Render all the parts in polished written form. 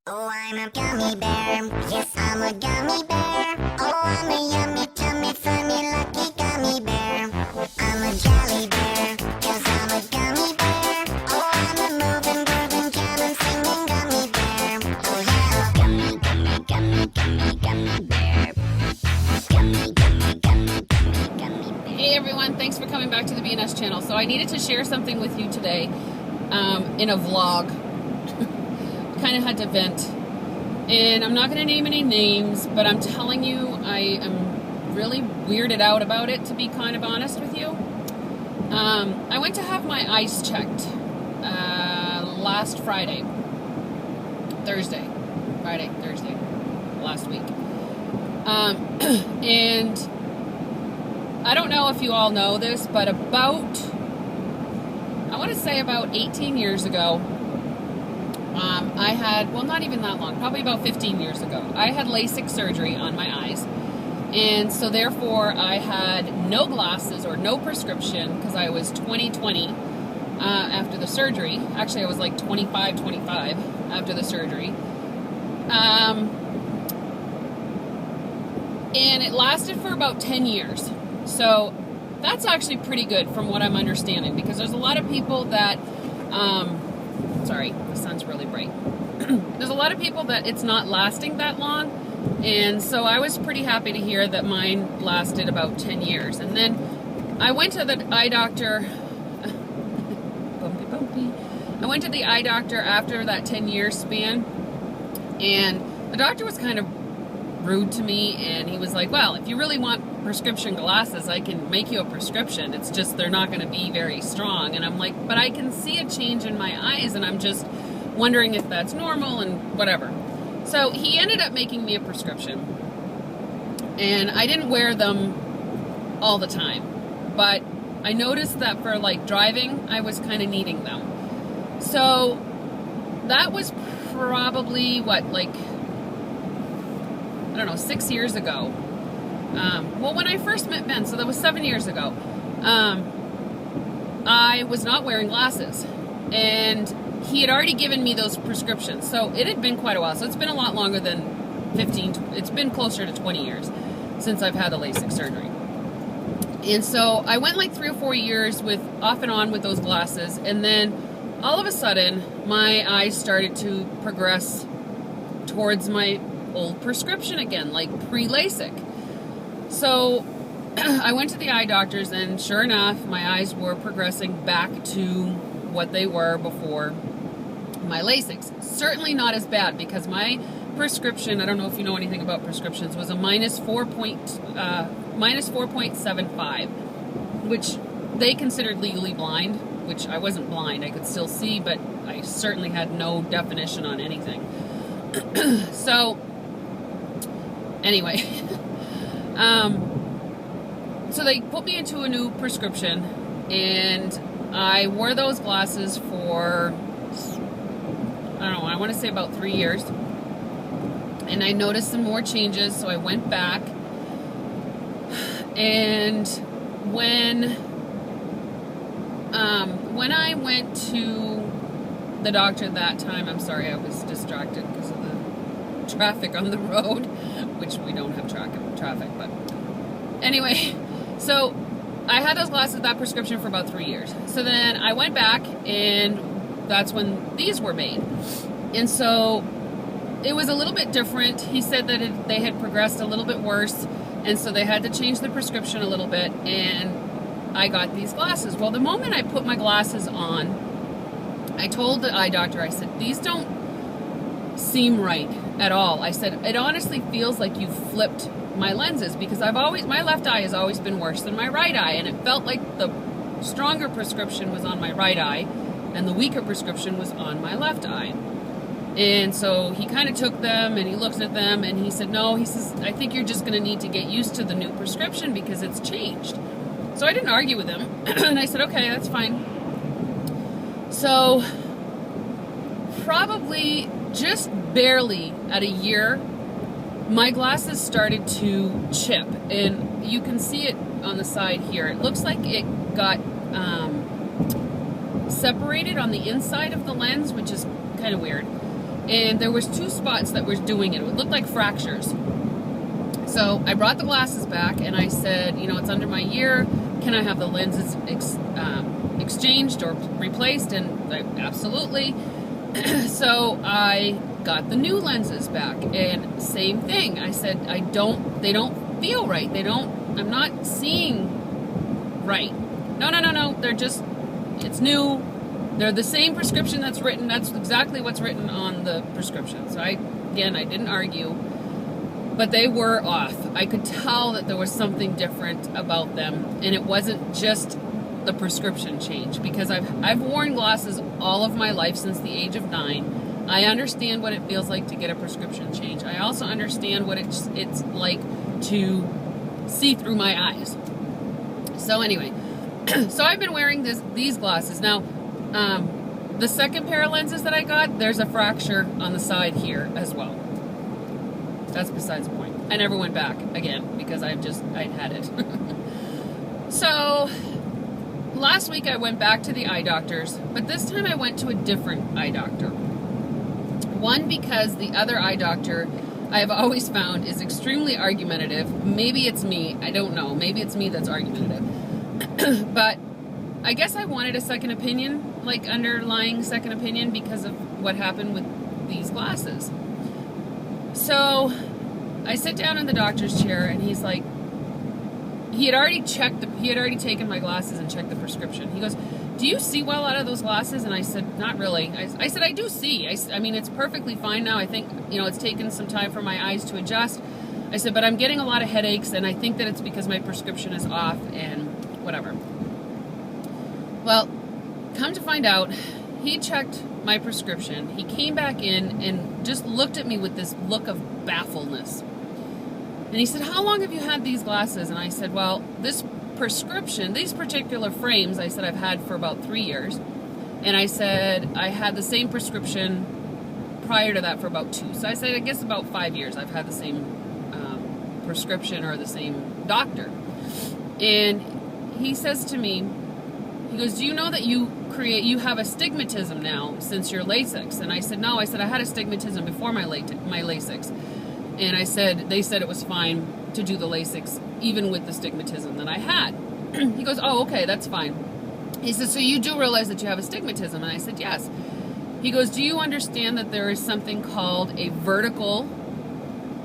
Oh, I'm a gummy bear. Yes, I'm a gummy bear. Oh, I'm a yummy, tummy, funny, lucky gummy bear. I'm a jolly bear, 'cause I'm a gummy bear. Oh, I'm a moving, grooving, jamming, singing gummy bear. Oh, yeah. Gummy, gummy, gummy, gummy, gummy bear. Gummy, gummy, gummy, gummy, gummy bear. Hey everyone, thanks for coming back to the BNS channel. So I needed to share something with you today in a vlog. Kind of had to vent. And I'm not going to name any names, but I'm telling you, I am really weirded out about it, to be kind of honest with you. I went to have my eyes checked last Thursday, last week. And I don't know if you all know this, but I want to say about 18 years ago, I had, well, not even that long, probably about 15 years ago, I had LASIK surgery on my eyes. And so therefore I had no glasses or no prescription because I was 20 after the surgery. Actually, I was like 25 after the surgery. And it lasted for about 10 years. So that's actually pretty good from what I'm understanding, because there's a lot of people that, sorry, the sun's really bright. There's a lot of people that it's not lasting that long. And so I was pretty happy to hear that mine lasted about 10 years. And then I went to the eye doctor, I went to the eye doctor after that 10-year span, and the doctor was kind of rude to me, and he was like, well, if you really want prescription glasses, I can make you a prescription. It's just they're not going to be very strong. And I'm like, but I can see a change in my eyes, and I'm just wondering if that's normal and whatever. So he ended up making me a prescription, and I didn't wear them all the time, but I noticed that for like driving, I was kind of needing them. So that was probably what, like, I don't know, 6 years ago. Well, when I first met Ben, so that was 7 years ago, I was not wearing glasses, and he had already given me those prescriptions. So it had been quite a while. So it's been a lot longer than 15, it's been closer to 20 years since I've had the LASIK surgery. And so I went like 3 or 4 years with off and on with those glasses, and then all of a sudden my eyes started to progress towards my old prescription again, like pre-LASIK. So I went to the eye doctors, and sure enough, my eyes were progressing back to what they were before my LASIKs. Certainly not as bad, because my prescription, I don't know if you know anything about prescriptions, was a minus 4.75, which they considered legally blind, which I wasn't blind. I could still see, but I certainly had no definition on anything. So anyway, so they put me into a new prescription, and I wore those glasses for, I don't know, I want to say about 3 years. And I noticed some more changes, so I went back. And when I went to the doctor that time, I'm sorry, I was distracted because of the traffic on the road, which we don't have traffic, but anyway, so I had those glasses, that prescription, for about 3 years. So then I went back, and that's when these were made. And so it was a little bit different. He said that they had progressed a little bit worse, and so they had to change the prescription a little bit, and I got these glasses. Well, the moment I put my glasses on, I told the eye doctor, I said, these don't seem right at all. I said, it honestly feels like you flipped my lenses, because my left eye has always been worse than my right eye, and it felt like the stronger prescription was on my right eye and the weaker prescription was on my left eye. And so he kind of took them, and he looked at them, and he said, no, he says, I think you're just going to need to get used to the new prescription because it's changed. So I didn't argue with him, and I said, okay, that's fine. So probably just barely at a year, my glasses started to chip, and you can see it on the side here. It looks like it got separated on the inside of the lens, which is kind of weird. and there was 2 spots that were doing it. It looked like fractures. So I brought the glasses back and I said, you know, it's under my ear. Can I have the lenses exchanged or replaced? And absolutely. So I got the new lenses back, and same thing. I said, they don't feel right. I'm not seeing right. No. They're just, it's new. They're the same prescription that's written. That's exactly what's written on the prescription. So I didn't argue, but they were off. I could tell that there was something different about them, and it wasn't just the prescription change, because I've worn glasses all of my life since the age of 9. I understand what it feels like to get a prescription change. I also understand what it's like to see through my eyes. So anyway, so I've been wearing these glasses. Now, the second pair of lenses that I got, there's a fracture on the side here as well. That's besides the point. I never went back again because I'd had it. So last week I went back to the eye doctors, but this time I went to a different eye doctor. One, because the other eye doctor I have always found is extremely argumentative. Maybe it's me, I don't know. Maybe it's me that's argumentative. But I guess I wanted a second opinion, like underlying second opinion, because of what happened with these glasses. So I sit down in the doctor's chair, and he's like, he had already taken my glasses and checked the prescription. He goes, do you see well out of those glasses? And I said, not really. I said, I do see. I mean, it's perfectly fine now. I think, you know, it's taken some time for my eyes to adjust. I said, but I'm getting a lot of headaches, and I think that it's because my prescription is off and whatever. Well, come to find out, he checked my prescription. He came back in and just looked at me with this look of baffledness. And he said, how long have you had these glasses? And I said, well, this prescription, these particular frames, I said I've had for about 3 years. And I said I had the same prescription prior to that for about 2. So I said, I guess about 5 years I've had the same prescription or the same doctor. And he says to me, he goes, do you know that you have astigmatism now since your LASIX? And I said, no. I said I had astigmatism before my LASIX. And I said, they said it was fine to do the LASIX even with the astigmatism that I had. He goes, oh, okay, that's fine. He says, so you do realize that you have astigmatism? And I said, yes. He goes, do you understand that there is something called a vertical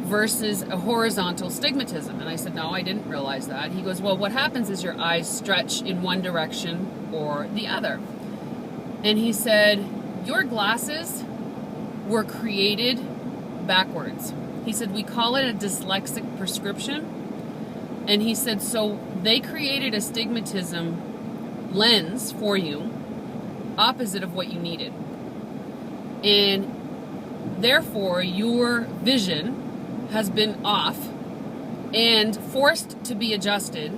versus a horizontal stigmatism? And I said, no, I didn't realize that. He goes, well, what happens is your eyes stretch in one direction or the other. And he said, your glasses were created backwards. He said, we call it a dyslexic prescription. And he said, so they created a astigmatism lens for you opposite of what you needed. And therefore, your vision has been off and forced to be adjusted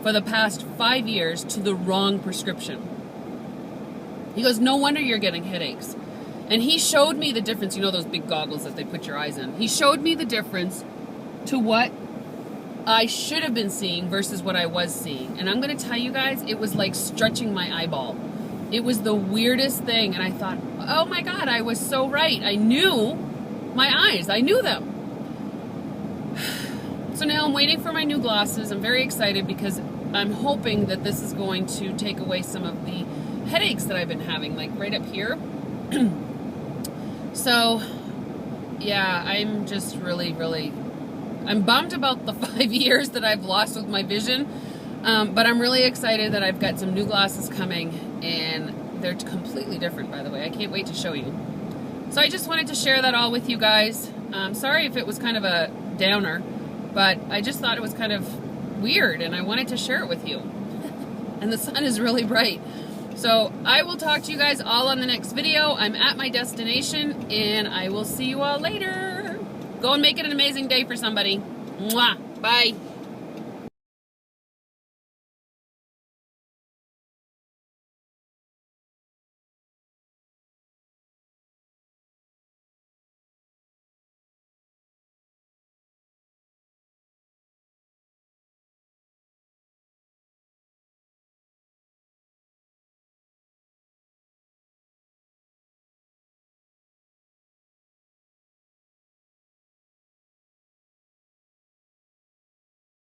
for the past 5 years to the wrong prescription. He goes, no wonder you're getting headaches. And he showed me the difference. You know those big goggles that they put your eyes in? He showed me the difference to what I should have been seeing versus what I was seeing. And I'm going to tell you guys, it was like stretching my eyeball. It was the weirdest thing. And I thought, oh my God, I was so right. I knew my eyes. I knew them. So now I'm waiting for my new glasses. I'm very excited because I'm hoping that this is going to take away some of the headaches that I've been having, like right up here. So, yeah, I'm just really, I'm bummed about the 5 years that I've lost with my vision, but I'm really excited that I've got some new glasses coming, and they're completely different, by the way. I can't wait to show you. So I just wanted to share that all with you guys. Sorry if it was kind of a downer, but I just thought it was kind of weird, and I wanted to share it with you. And the sun is really bright. So I will talk to you guys all on the next video. I'm at my destination, and I will see you all later. Go and make it an amazing day for somebody. Mwah. Bye.